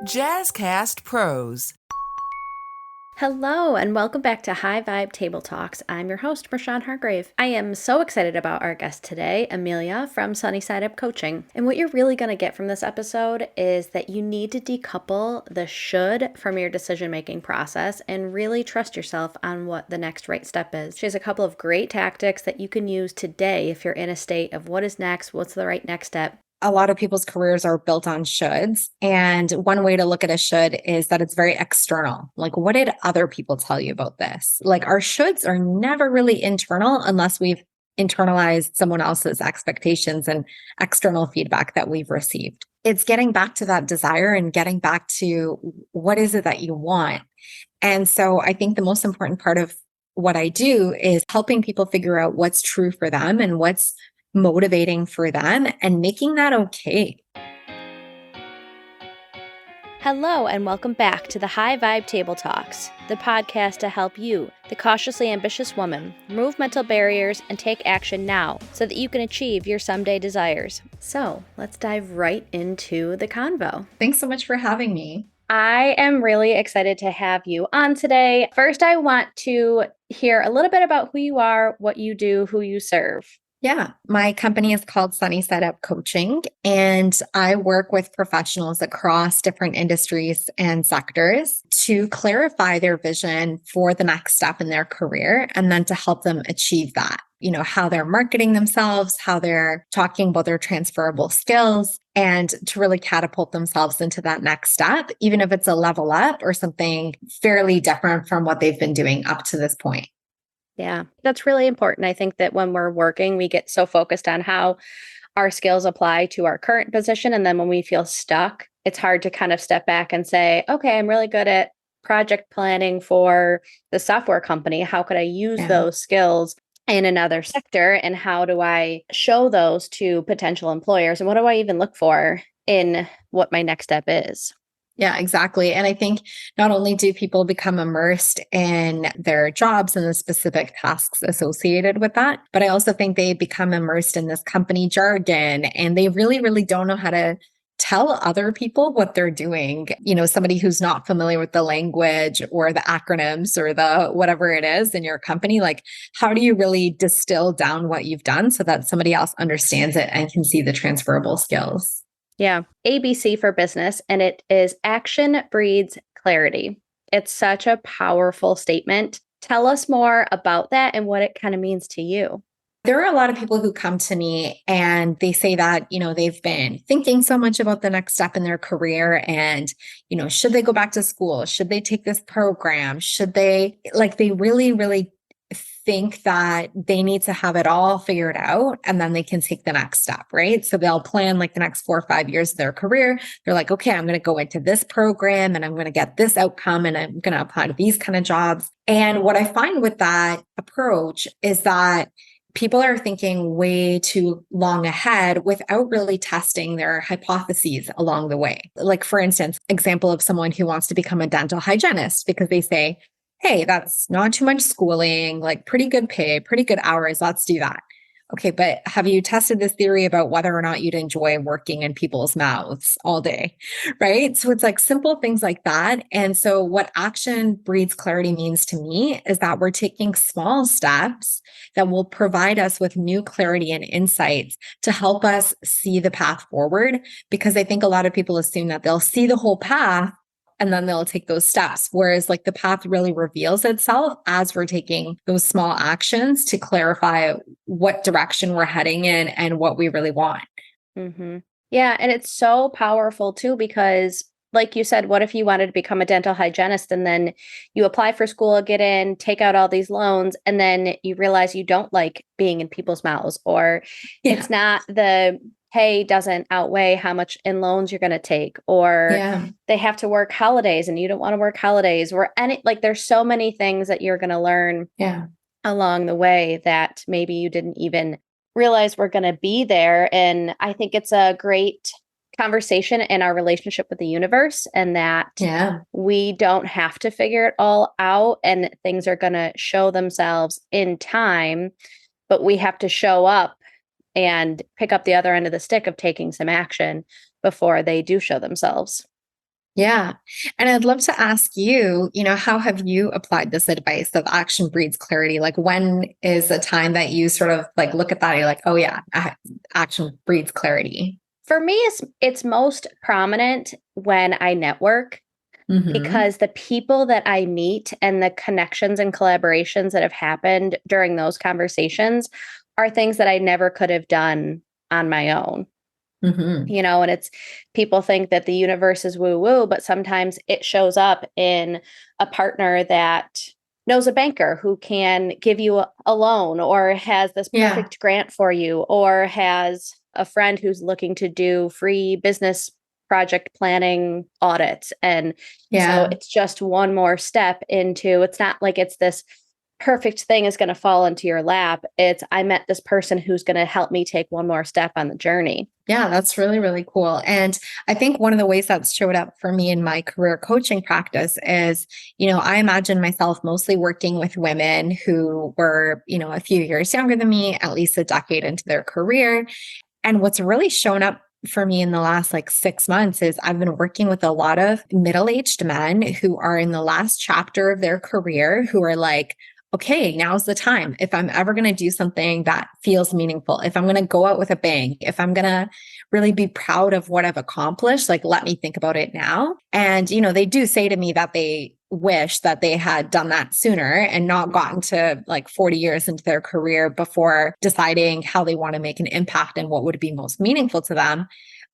Jazzcast Pros. Hello, and welcome back to High Vibe Table Talks. I'm your host, Rashawn Hargrave. I am so excited about our guest today, Emilia from Sunny Side Up Coaching. And what you're really going to get from this episode is that you need to decouple the should from your decision-making process and really trust yourself on what the next right step is. She has a couple of great tactics that you can use today if you're in a state of what is next, what's the right next step. A lot of people's careers are built on shoulds. And one way to look at a should is that it's very external. Like, what did other people tell you about this? Like, our shoulds are never really internal unless we've internalized someone else's expectations and external feedback that we've received. It's getting back to that desire and getting back to what is it that you want. And so I think the most important part of what I do is helping people figure out what's true for them and what's motivating for them and making that okay. Hello, and welcome back to the High Vibe Table Talks, the podcast to help you, the cautiously ambitious woman, remove mental barriers and take action now so that you can achieve your someday desires. So let's dive right into the convo. Thanks so much for having me. I am really excited to have you on today. First, I want to hear a little bit about who you are, what you do, who you serve. Yeah, my company is called Sunny Side Up Coaching, and I work with professionals across different industries and sectors to clarify their vision for the next step in their career and then to help them achieve that. You know, how they're marketing themselves, how they're talking about their transferable skills, and to really catapult themselves into that next step, even if it's a level up or something fairly different from what they've been doing up to this point. Yeah, that's really important. I think that when we're working, we get so focused on how our skills apply to our current position. And then when we feel stuck, it's hard to kind of step back and say, okay, I'm really good at project planning for the software company. How could I use those skills in another sector? And how do I show those to potential employers? And what do I even look for in what my next step is? Yeah, exactly. And I think not only do people become immersed in their jobs and the specific tasks associated with that, but I also think they become immersed in this company jargon and they really, really don't know how to tell other people what they're doing. You know, somebody who's not familiar with the language or the acronyms or the whatever it is in your company, like, how do you really distill down what you've done so that somebody else understands it and can see the transferable skills? Yeah. ABC for business. And it is action breeds clarity. It's such a powerful statement. Tell us more about that and what it kind of means to you. There are a lot of people who come to me and they say that, you know, they've been thinking so much about the next step in their career and, you know, should they go back to school? Should they take this program? Should they, like, they really, really think that they need to have it all figured out and then they can take the next step, right? So they'll plan like the next 4 or 5 years of their career. They're like, okay, I'm going to go into this program and I'm going to get this outcome and I'm going to apply to these kind of jobs. And what I find with that approach is that people are thinking way too long ahead without really testing their hypotheses along the way. Like, for instance, example of someone who wants to become a dental hygienist because they say, hey, that's not too much schooling, like pretty good pay, pretty good hours. Let's do that. Okay, but have you tested this theory about whether or not you'd enjoy working in people's mouths all day, right? So it's like simple things like that. And so what action breeds clarity means to me is that we're taking small steps that will provide us with new clarity and insights to help us see the path forward. Because I think a lot of people assume that they'll see the whole path and then they'll take those steps. Whereas like the path really reveals itself as we're taking those small actions to clarify what direction we're heading in and what we really want. Mm-hmm. Yeah. And it's so powerful too, because like you said, what if you wanted to become a dental hygienist and then you apply for school, get in, take out all these loans, and then you realize you don't like being in people's mouths, or it's not the pay doesn't outweigh how much in loans you're going to take, or they have to work holidays and you don't want to work holidays, or any, like there's so many things that you're going to learn along the way that maybe you didn't even realize were going to be there. And I think it's a great conversation in our relationship with the universe, and that we don't have to figure it all out and things are going to show themselves in time, but we have to show up and pick up the other end of the stick of taking some action before they do show themselves. Yeah. And I'd love to ask you, how have you applied this advice of action breeds clarity? Like, when is a time that you sort of like look at that and you're like, oh yeah, action breeds clarity? For me, it's most prominent when I network, Mm-hmm. because the people that I meet and the connections and collaborations that have happened during those conversations are things that I never could have done on my own. Mm-hmm. And it's people think that the universe is woo woo, but sometimes it shows up in a partner that knows a banker who can give you a loan, or has this Yeah. perfect grant for you, or has a friend who's looking to do free business project planning audits. And so Yeah. it's just one more step into, it's not like it's this perfect thing is going to fall into your lap. It's, I met this person who's going to help me take one more step on the journey. Yeah, that's really, really cool. And I think one of the ways that's showed up for me in my career coaching practice is, I imagine myself mostly working with women who were, a few years younger than me, at least a decade into their career. And what's really shown up for me in the last like 6 months is I've been working with a lot of middle-aged men who are in the last chapter of their career, who are like, okay, now's the time. If I'm ever going to do something that feels meaningful, if I'm going to go out with a bang, if I'm going to really be proud of what I've accomplished, like, let me think about it now. And, they do say to me that they wish that they had done that sooner and not gotten to like 40 years into their career before deciding how they want to make an impact and what would be most meaningful to them.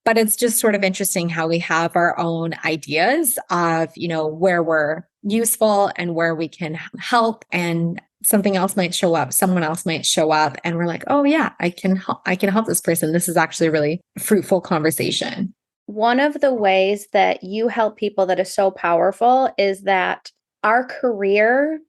But it's just sort of interesting how we have our own ideas of, where we're useful and where we can help, and something else might show up, someone else might show up, and we're like, oh yeah, I can help this person. This is actually a really fruitful conversation. One of the ways that you help people that is so powerful is that our career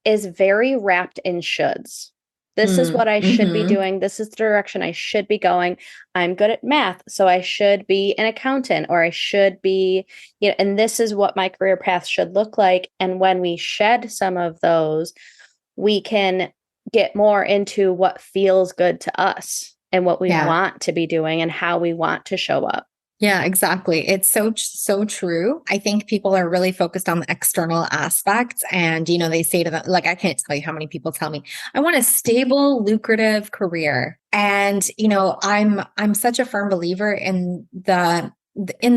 is very wrapped in shoulds. This is what I should be Mm-hmm. doing. This is the direction I should be going. I'm good at math, so I should be an accountant, or I should be, and this is what my career path should look like. And when we shed some of those, we can get more into what feels good to us and what we Yeah. want to be doing and how we want to show up. Yeah, exactly. It's so true. I think people are really focused on the external aspects, and they say to them, like, I can't tell you how many people tell me, I want a stable, lucrative career. And I'm such a firm believer in the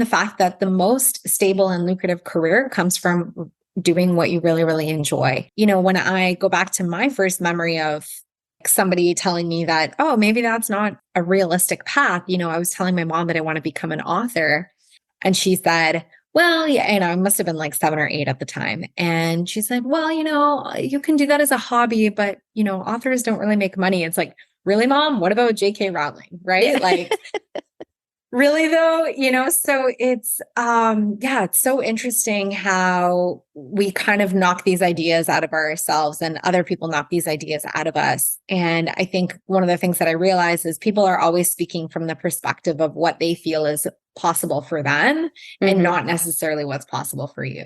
fact that the most stable and lucrative career comes from doing what you really, really enjoy. When I go back to my first memory of somebody telling me that, oh, maybe that's not a realistic path. I was telling my mom that I want to become an author. And she said, well, yeah, and I must have been like 7 or 8 at the time. And she said, well, you can do that as a hobby, but, authors don't really make money. It's like, really, mom? What about J.K. Rowling? Right? Yeah. Like, really though, so it's so interesting how we kind of knock these ideas out of ourselves and other people knock these ideas out of us. And I think one of the things that I realize is people are always speaking from the perspective of what they feel is possible for them and Mm-hmm. not necessarily what's possible for you.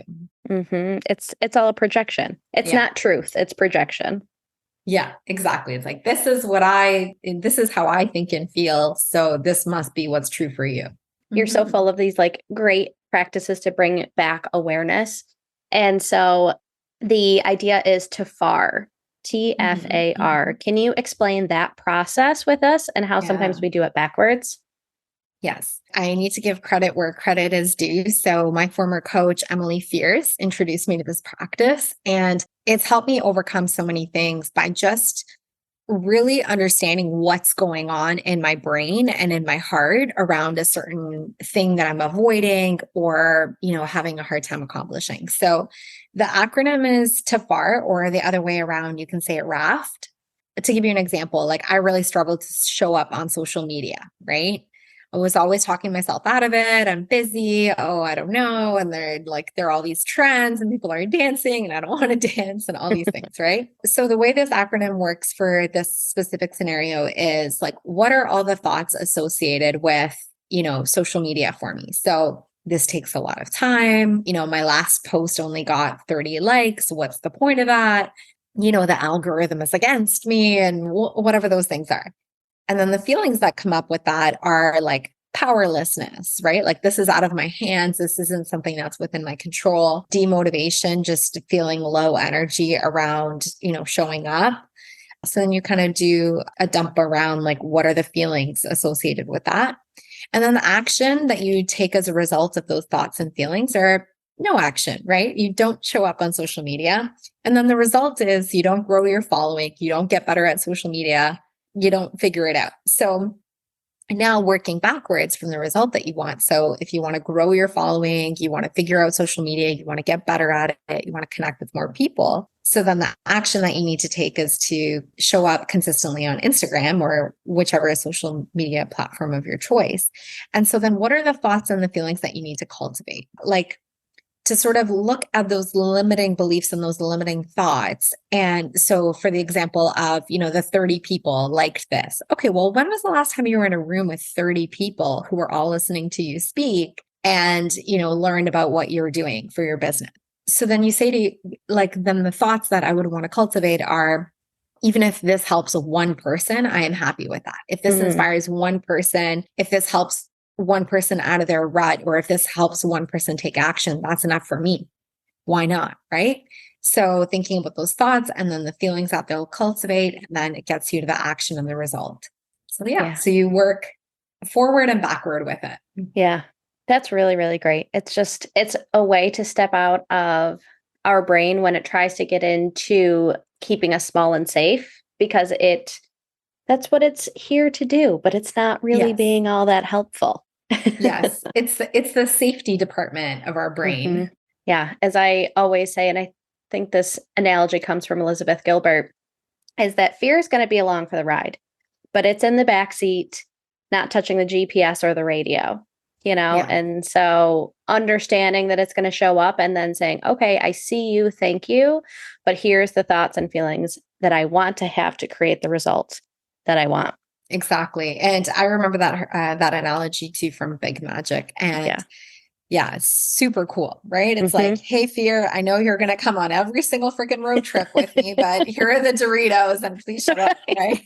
Mm-hmm. It's all a projection. It's Yeah. not truth, it's projection. Yeah, exactly. It's like, this is how I think and feel. So this must be what's true for you. You're so Mhm. full of these like great practices to bring back awareness. And so the idea is to FAR, Mhm. TFAR. Mhm. Can you explain that process with us and how Yeah. sometimes we do it backwards? Yes, I need to give credit where credit is due. So, my former coach, Emily Fierce, introduced me to this practice, and it's helped me overcome so many things by just really understanding what's going on in my brain and in my heart around a certain thing that I'm avoiding or, having a hard time accomplishing. So, the acronym is TFAR, or the other way around, you can say it RAFT. To give you an example, like, I really struggled to show up on social media, right? I was always talking myself out of it. I'm busy. Oh, I don't know. And there are all these trends and people are dancing and I don't want to dance and all these things, right? So the way this acronym works for this specific scenario is like, what are all the thoughts associated with, social media for me? So this takes a lot of time. My last post only got 30 likes. What's the point of that? The algorithm is against me and whatever those things are. And then the feelings that come up with that are like powerlessness, right? Like this is out of my hands. This isn't something that's within my control. Demotivation, just feeling low energy around, showing up. So then you kind of do a dump around like, what are the feelings associated with that? And then the action that you take as a result of those thoughts and feelings are no action, right? You don't show up on social media. And then the result is you don't grow your following, you don't get better at social media, you don't figure it out. So now working backwards from the result that you want. So if you want to grow your following, you want to figure out social media, you want to get better at it, you want to connect with more people. So then the action that you need to take is to show up consistently on Instagram or whichever social media platform of your choice. And so then what are the thoughts and the feelings that you need to cultivate? Like to sort of look at those limiting beliefs and those limiting thoughts. And so for the example of, the 30 people liked this. Okay, well, when was the last time you were in a room with 30 people who were all listening to you speak and, learned about what you're doing for your business? So then you say to then the thoughts that I would want to cultivate are, even if this helps one person, I am happy with that. If this inspires one person, if this helps one person out of their rut, or if this helps one person take action, that's enough for me. Why not? Right? So thinking about those thoughts and then the feelings that they'll cultivate, and then it gets you to the action and the result. So so you work forward and backward with it. Yeah. That's really, really great. It's a way to step out of our brain when it tries to get into keeping us small and safe, because that's what it's here to do, but it's not really being all that helpful. Yes. It's the safety department of our brain. Mm-hmm. Yeah. As I always say, and I think this analogy comes from Elizabeth Gilbert, is that fear is going to be along for the ride, but it's in the back seat, not touching the GPS or the radio, And so understanding that it's going to show up and then saying, okay, I see you. Thank you. But here's the thoughts and feelings that I want to have to create the results that I want. Exactly. And I remember that analogy too from Big Magic. And it's super cool, right? It's like, hey, fear, I know you're going to come on every single freaking road trip with me, but here are the Doritos and please shut up, right?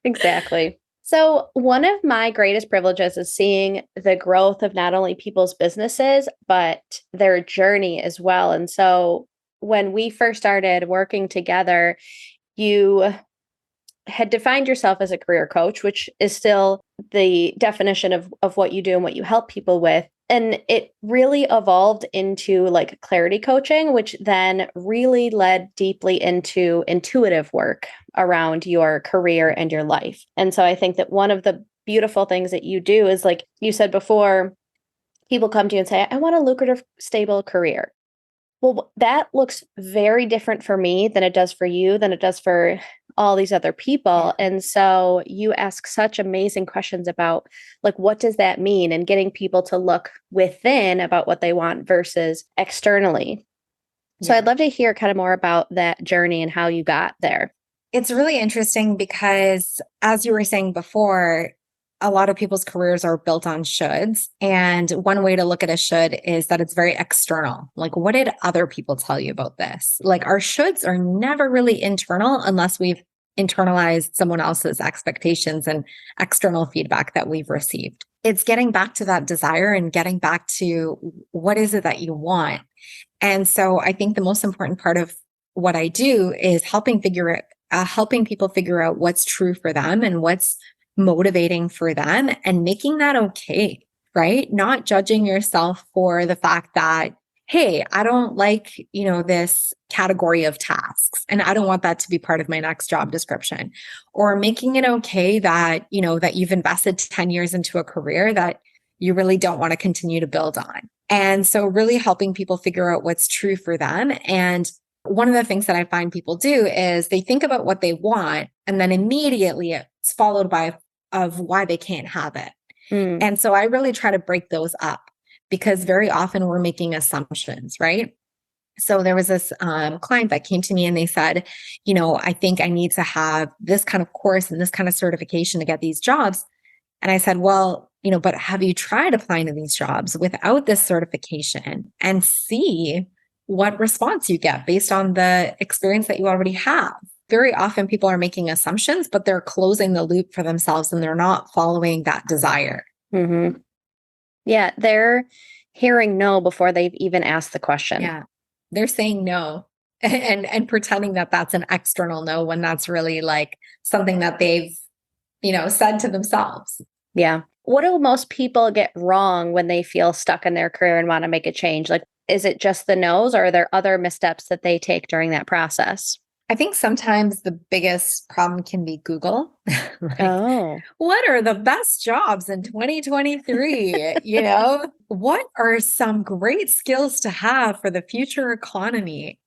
Exactly. So one of my greatest privileges is seeing the growth of not only people's businesses, but their journey as well. And so when we first started working together, you had defined yourself as a career coach, which is still the definition of what you do and what you help people with. And it really evolved into like clarity coaching, which then really led deeply into intuitive work around your career and your life. And so I think that one of the beautiful things that you do is, like you said before, people come to you and say, I want a lucrative, stable career. Well, that looks very different for me than it does for you, than it does for all these other people. And so you ask such amazing questions about, like, what does that mean? And getting people to look within about what they want versus externally. So I'd love to hear kind of more about that journey and how you got there. It's really interesting because, as you were saying before, a lot of people's careers are built on shoulds. And one way to look at a should is that it's very external. Like, what did other people tell you about this? Like, our shoulds are never really internal unless we've internalized someone else's expectations and external feedback that we've received. It's getting back to that desire and getting back to what is it that you want. And so I think the most important part of what I do is helping people figure out what's true for them and what's motivating for them, and making that okay, right? Not judging yourself for the fact that, hey, I don't like, this category of tasks, and I don't want that to be part of my next job description, or making it okay that, that you've invested 10 years into a career that you really don't want to continue to build on. And so really helping people figure out what's true for them. And one of the things that I find people do is they think about what they want, and then immediately it's followed by of why they can't have it. And so I really try to break those up, because very often we're making assumptions, right? So there was this client that came to me and they said, I think I need to have this kind of course and this kind of certification to get these jobs. And I said, well, but have you tried applying to these jobs without this certification and see what response you get based on the experience that you already have? Very often people are making assumptions, but they're closing the loop for themselves and they're not following that desire. Mm-hmm. Yeah, they're hearing no before they've even asked the question. Yeah. They're saying no and pretending that that's an external no when that's really like something that they've, said to themselves. Yeah. What do most people get wrong when they feel stuck in their career and want to make a change? Like, is it just the no's, or are there other missteps that they take during that process? I think sometimes the biggest problem can be Google. Like, Oh. what are the best jobs in 2023? What are some great skills to have for the future economy?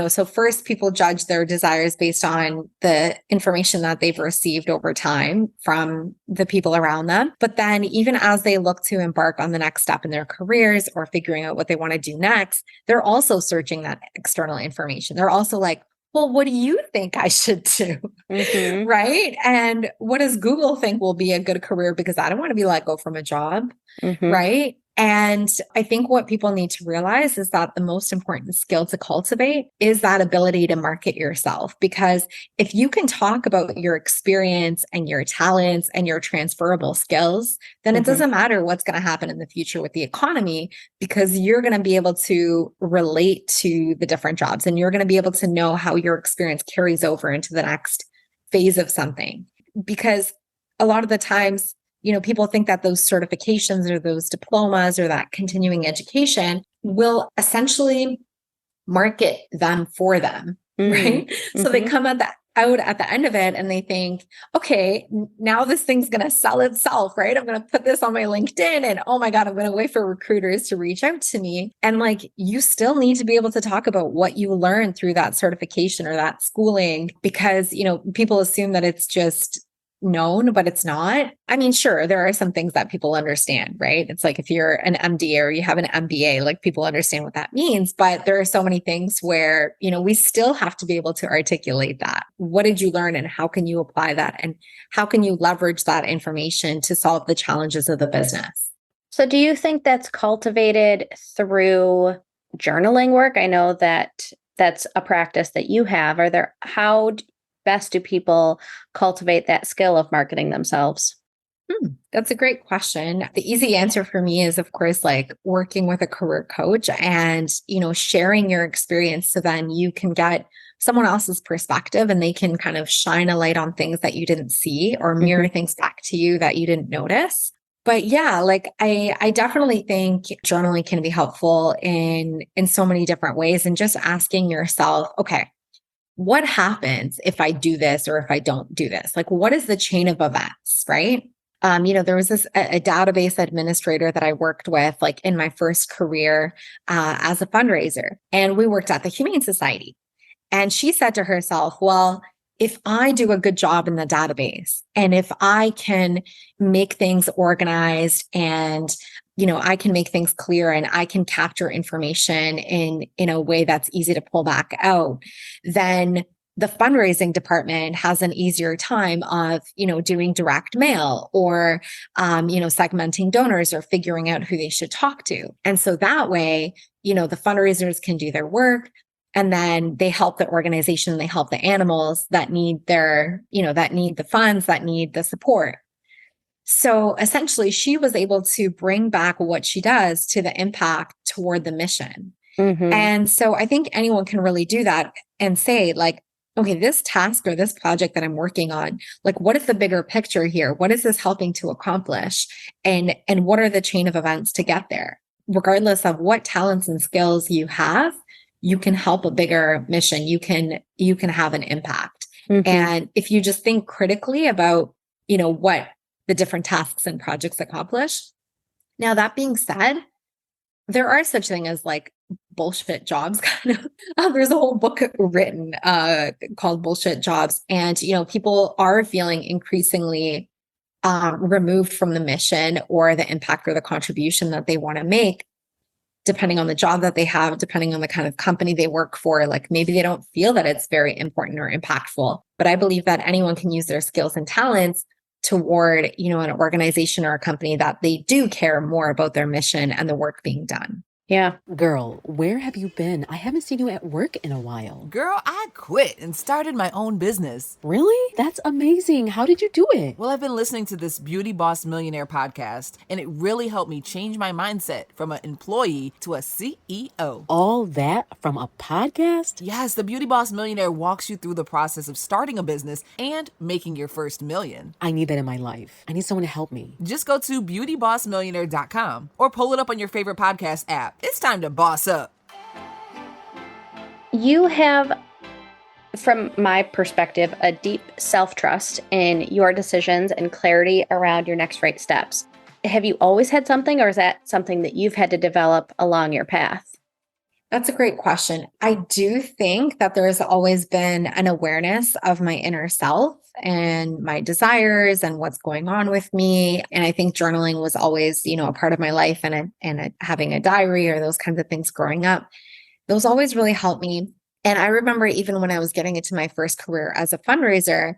So first people judge their desires based on the information that they've received over time from the people around them. But then even as they look to embark on the next step in their careers or figuring out what they want to do next, they're also searching that external information. They're also like, well, what do you think I should do? Mm-hmm. Right. And what does Google think will be a good career? Because I don't want to be let go from a job. Mm-hmm. Right. And I think what people need to realize is that the most important skill to cultivate is that ability to market yourself. Because if you can talk about your experience and your talents and your transferable skills, then it Mm-hmm. doesn't matter what's going to happen in the future with the economy, because you're going to be able to relate to the different jobs and you're going to be able to know how your experience carries over into the next phase of something. Because a lot of the times, people think that those certifications or those diplomas or that continuing education will essentially market them for them, right? So they Mm-hmm. come out at the end of it and they think, okay, now this thing's going to sell itself, right? I'm going to put this on my LinkedIn and oh my God, I'm going to wait for recruiters to reach out to me. And like, you still need to be able to talk about what you learned through that certification or that schooling, because, people assume that it's just known, but it's not. I mean, sure, there are some things that people understand, right? It's like if you're an MD or you have an MBA, like people understand what that means. But there are so many things where, we still have to be able to articulate that. What did you learn and how can you apply that? And how can you leverage that information to solve the challenges of the business? So, do you think that's cultivated through journaling work? I know that that's a practice that you have. Best do people cultivate that skill of marketing themselves? That's a great question. The easy answer for me is, of course, like working with a career coach and, sharing your experience so then you can get someone else's perspective and they can kind of shine a light on things that you didn't see or mirror Mm-hmm. things back to you that you didn't notice. But yeah, like I definitely think journaling can be helpful in so many different ways, and just asking yourself, okay, what happens if I do this or if I don't do this? Like, what is the chain of events, right? There was a database administrator that I worked with, like in my first career as a fundraiser, and we worked at the Humane Society. And she said to herself, well, if I do a good job in the database and if I can make things organized and I can make things clear and I can capture information in a way that's easy to pull back out, then the fundraising department has an easier time of, doing direct mail or, segmenting donors or figuring out who they should talk to. And so that way, the fundraisers can do their work. And then they help the organization, they help the animals that need that need the funds, that need the support. So essentially, she was able to bring back what she does to the impact toward the mission. Mm-hmm. And so I think anyone can really do that and say, like, okay, this task or this project that I'm working on, like, what is the bigger picture here? What is this helping to accomplish? And what are the chain of events to get there? Regardless of what talents and skills you have, you can help a bigger mission. You can have an impact. Mm-hmm. And if you just think critically about, what the different tasks and projects accomplish. Now, that being said, there are such thing as like bullshit jobs kind of. There's a whole book written called Bullshit Jobs. And, people are feeling increasingly removed from the mission or the impact or the contribution that they want to make, depending on the job that they have, depending on the kind of company they work for. Like maybe they don't feel that it's very important or impactful. But I believe that anyone can use their skills and talents toward, an organization or a company that they do care more about their mission and the work being done. Yeah. Girl, where have you been? I haven't seen you at work in a while. Girl, I quit and started my own business. Really? That's amazing. How did you do it? Well, I've been listening to this Beauty Boss Millionaire podcast, and it really helped me change my mindset from an employee to a CEO. All that from a podcast? Yes, the Beauty Boss Millionaire walks you through the process of starting a business and making your first million. I need that in my life. I need someone to help me. Just go to beautybossmillionaire.com or pull it up on your favorite podcast app. It's time to boss up. You have, from my perspective, a deep self-trust in your decisions and clarity around your next right steps. Have you always had something, or is that something that you've had to develop along your path? That's a great question. I do think that there's always been an awareness of my inner self and my desires and what's going on with me. And I think journaling was always, a part of my life, and having a diary or those kinds of things growing up. Those always really helped me. And I remember even when I was getting into my first career as a fundraiser,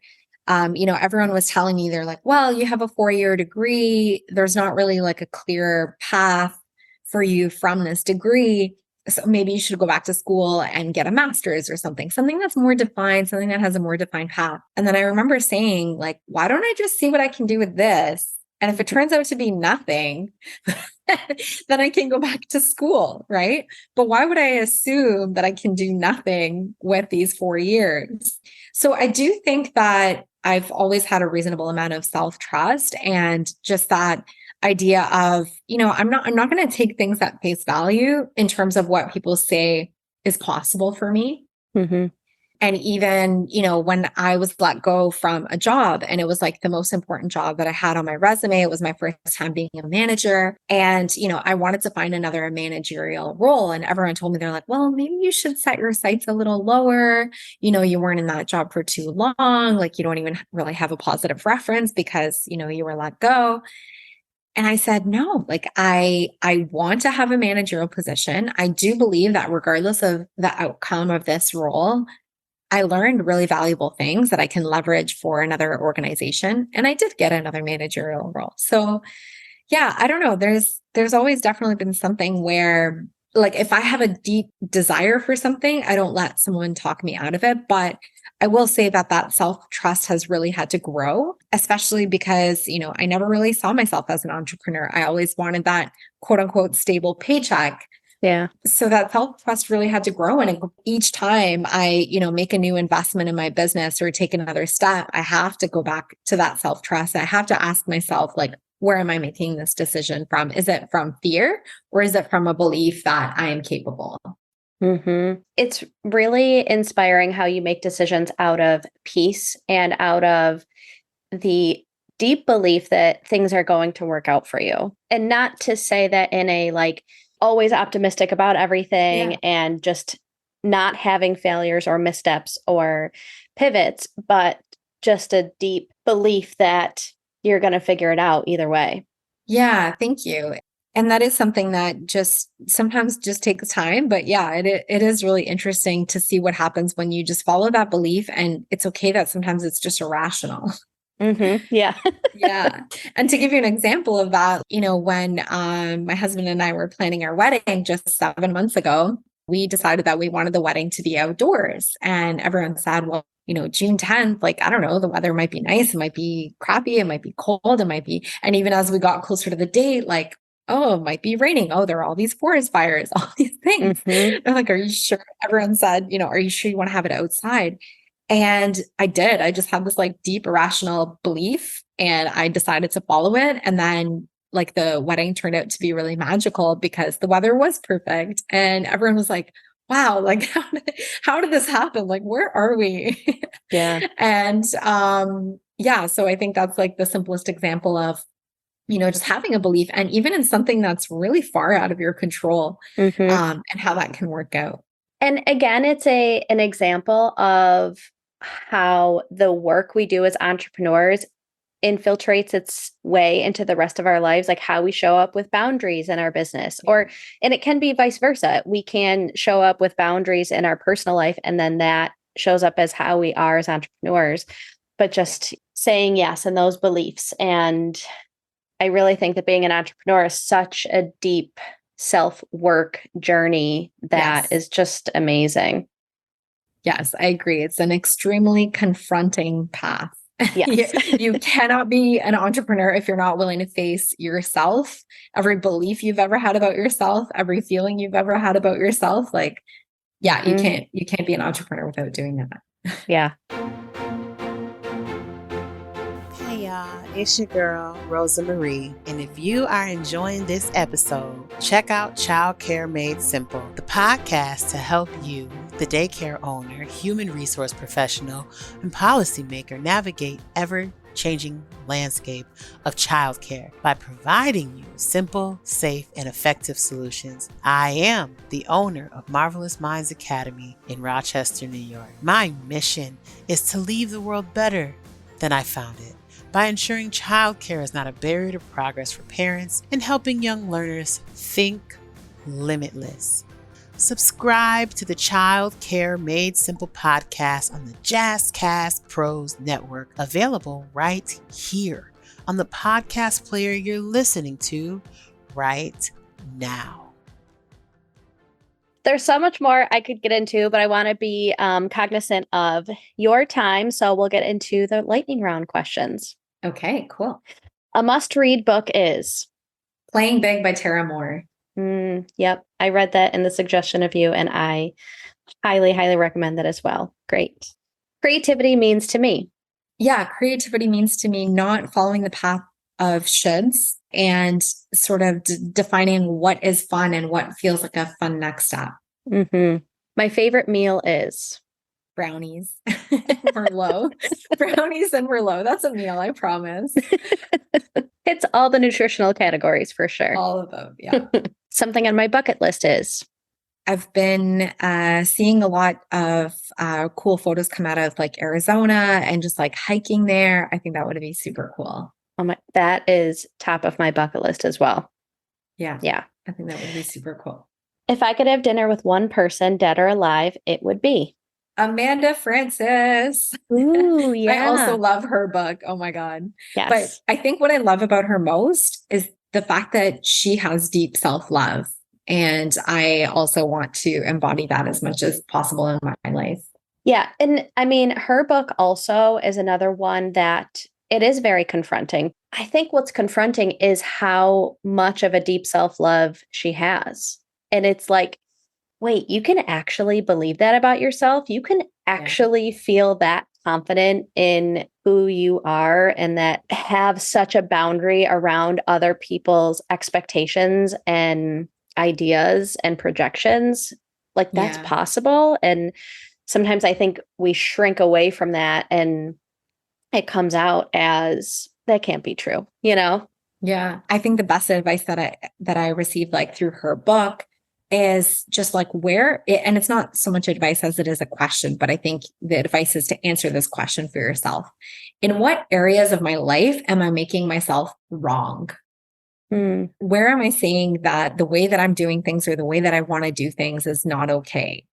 everyone was telling me, they're like, well, you have a 4-year degree. There's not really like a clear path for you from this degree. So maybe you should go back to school and get a master's or something that's more defined, something that has a more defined path. And then I remember saying, like, why don't I just see what I can do with this? And if it turns out to be nothing, then I can go back to school, right? But why would I assume that I can do nothing with these 4 years? So I do think that I've always had a reasonable amount of self-trust, and just that idea of, I'm not going to take things at face value in terms of what people say is possible for me. Mm-hmm. And even, when I was let go from a job, and it was like the most important job that I had on my resume, it was my first time being a manager. And, I wanted to find another managerial role. And everyone told me, they're like, well, maybe you should set your sights a little lower. You weren't in that job for too long. Like, you don't even really have a positive reference because, you were let go. And I said, no, like I want to have a managerial position. I do believe that regardless of the outcome of this role, I learned really valuable things that I can leverage for another organization. And I did get another managerial role. So yeah, I don't know. There's always definitely been something where, like, if I have a deep desire for something, I don't let someone talk me out of it. But I will say that self-trust has really had to grow, especially because, I never really saw myself as an entrepreneur. I always wanted that quote unquote stable paycheck. Yeah. So that self-trust really had to grow. And each time I, make a new investment in my business or take another step, I have to go back to that self-trust. I have to ask myself, like, where am I making this decision from? Is it from fear, or is it from a belief that I am capable? Mm-hmm. It's really inspiring how you make decisions out of peace and out of the deep belief that things are going to work out for you. And not to say that in a like always optimistic about everything and just not having failures or missteps or pivots, but just a deep belief that you're going to figure it out either way. Yeah, thank you. And that is something that just sometimes just takes time. But yeah, it is really interesting to see what happens when you just follow that belief. And it's okay that sometimes it's just irrational. Mm-hmm. Yeah. Yeah. And to give you an example of that, when my husband and I were planning our wedding just 7 months ago, we decided that we wanted the wedding to be outdoors. And everyone said, well, June 10th, like, I don't know, the weather might be nice. It might be crappy. It might be cold. It might be. And even as we got closer to the date, like, oh, it might be raining. Oh, there are all these forest fires, all these things. Mm-hmm. They're like, are you sure? Everyone said, are you sure you want to have it outside? And I did. I just had this like deep irrational belief, and I decided to follow it. And then like the wedding turned out to be really magical because the weather was perfect. And everyone was like, wow, like how did this happen? Like, where are we? Yeah. And yeah, so I think that's like the simplest example of, just having a belief, and even in something that's really far out of your control, Mm-hmm. and how that can work out. And again, it's an example of how the work we do as entrepreneurs infiltrates its way into the rest of our lives, like how we show up with boundaries in our business, and it can be vice versa. We can show up with boundaries in our personal life, and then that shows up as how we are as entrepreneurs, but just saying yes and those beliefs. And I really think that being an entrepreneur is such a deep self-work journey that Yes. is just amazing. Yes, I agree. It's an extremely confronting path. Yes. You cannot be an entrepreneur if you're not willing to face yourself, every belief you've ever had about yourself, every feeling you've ever had about yourself. Like, yeah, you can't be an entrepreneur without doing that. Yeah. Hey y'all, it's your girl, Rosa Marie. And if you are enjoying this episode, check out Child Care Made Simple, the podcast to help you, the daycare owner, human resource professional, and policymaker navigate ever-changing landscape of childcare by providing you simple, safe, and effective solutions. I am the owner of Marvelous Minds Academy in Rochester, New York. My mission is to leave the world better than I found it, by ensuring childcare is not a barrier to progress for parents and helping young learners think limitless. Subscribe to the Child Care Made Simple podcast on the Jazzcast Pros Network, available right here on the podcast player you're listening to right now. There's so much more I could get into, but I want to be cognizant of your time. So we'll get into the lightning round questions. Okay, cool. A must-read book is? Playing Big by Tara Moore. Yep. I read that in the suggestion of you, and I highly, highly recommend that as well. Great. Creativity means to me. Yeah, creativity means to me not following the path of shoulds and sort of defining what is fun and what feels like a fun next step. My favorite meal is? Brownies. Merlot. Brownies and Merlot. That's a meal, I promise. It's all the nutritional categories for sure. All of them, yeah. Something on my bucket list is? I've been seeing a lot of cool photos come out of like Arizona and just like hiking there. I think that would be super cool. That is top of my bucket list as well. Yeah. Yeah. I think that would be super cool. If I could have dinner with one person, dead or alive, it would be? Amanda Francis. Ooh, yeah. I also love her book. Oh my God. Yes. But I think what I love about her most is the fact that she has deep self-love. And I also want to embody that as much as possible in my life. Yeah. And I mean, her book also is another one that it is very confronting. I think what's confronting is how much of a deep self-love she has. And it's like, wait, you can actually believe that about yourself? You can actually feel that confident in who you are and that have such a boundary around other people's expectations and ideas and projections. Like that's possible. And sometimes I think we shrink away from that and it comes out as that can't be true, you know? Yeah. I think the best advice that I received like through her book is just like and it's not so much advice as it is a question, but I think the advice is to answer this question for yourself. In what areas of my life am I making myself wrong? Where am I saying that the way that I'm doing things or the way that I want to do things is not okay?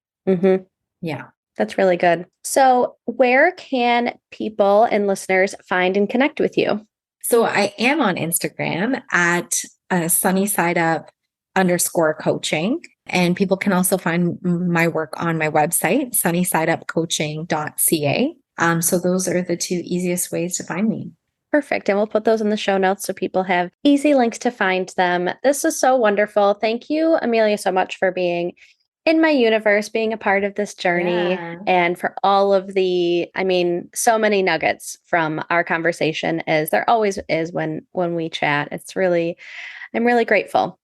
Yeah. That's really good. So where can people and listeners find and connect with you? So I am on Instagram at sunnyside_up_coaching. And people can also find my work on my website, sunnysideupcoaching.ca. So those are the two easiest ways to find me. Perfect. And we'll put those in the show notes so people have easy links to find them. This is so wonderful. Thank you, Emilia, so much for being in my universe, being a part of this journey, and for all of the, so many nuggets from our conversation, as there always is when we chat. I'm really grateful.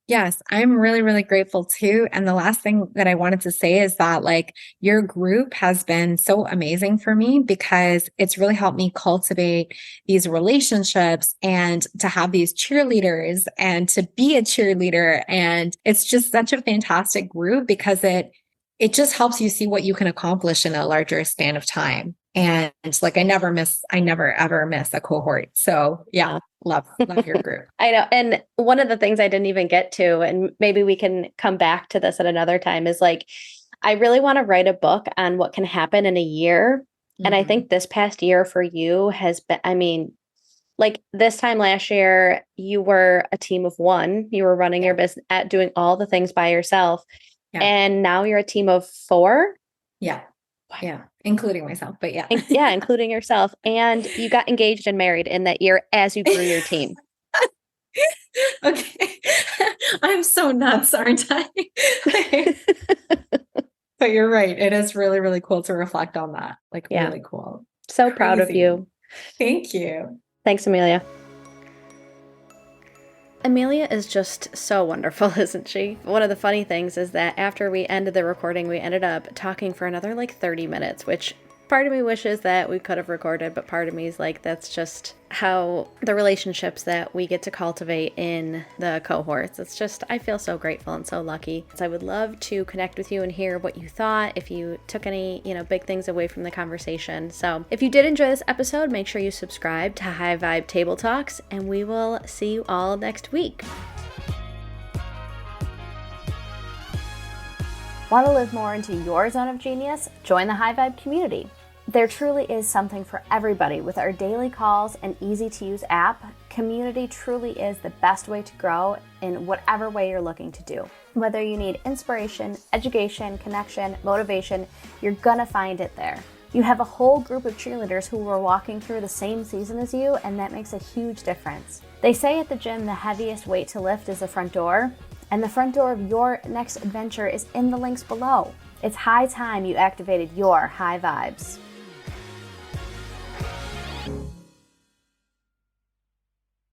Yes, I'm really, really grateful too. And the last thing that I wanted to say is that like your group has been so amazing for me because it's really helped me cultivate these relationships and to have these cheerleaders and to be a cheerleader. And it's just such a fantastic group because it just helps you see what you can accomplish in a larger span of time. And like, I never ever miss a cohort. So yeah, love your group. I know. And one of the things I didn't even get to, and maybe we can come back to this at another time, is like, I really want to write a book on what can happen in a year. And I think this past year for you has been, like this time last year, you were a team of one. You were running your business at doing all the things by yourself. Yeah. And now you're a team of 4. Yeah. Yeah. Including myself, but yeah. Yeah, including yourself. And you got engaged and married in that year as you grew your team. Okay. I'm so nuts, aren't I? But you're right. It is really, really cool to reflect on that. Like really cool. So proud of you. Thank you. Thanks, Emilia. Emilia is just so wonderful, isn't she? One of the funny things is that after we ended the recording, we ended up talking for another like 30 minutes, which part of me wishes that we could have recorded, but part of me is like, that's just how the relationships that we get to cultivate in the cohorts. It's just, I feel so grateful and so lucky. So I would love to connect with you and hear what you thought, if you took any, big things away from the conversation. So if you did enjoy this episode, make sure you subscribe to High Vibe Table Talks, and we will see you all next week. Want to live more into your zone of genius? Join the High Vibe community. There truly is something for everybody. With our daily calls and easy-to-use app, community truly is the best way to grow in whatever way you're looking to do. Whether you need inspiration, education, connection, motivation, you're gonna find it there. You have a whole group of cheerleaders who are walking through the same season as you, and that makes a huge difference. They say at the gym the heaviest weight to lift is the front door, and the front door of your next adventure is in the links below. It's high time you activated your high vibes.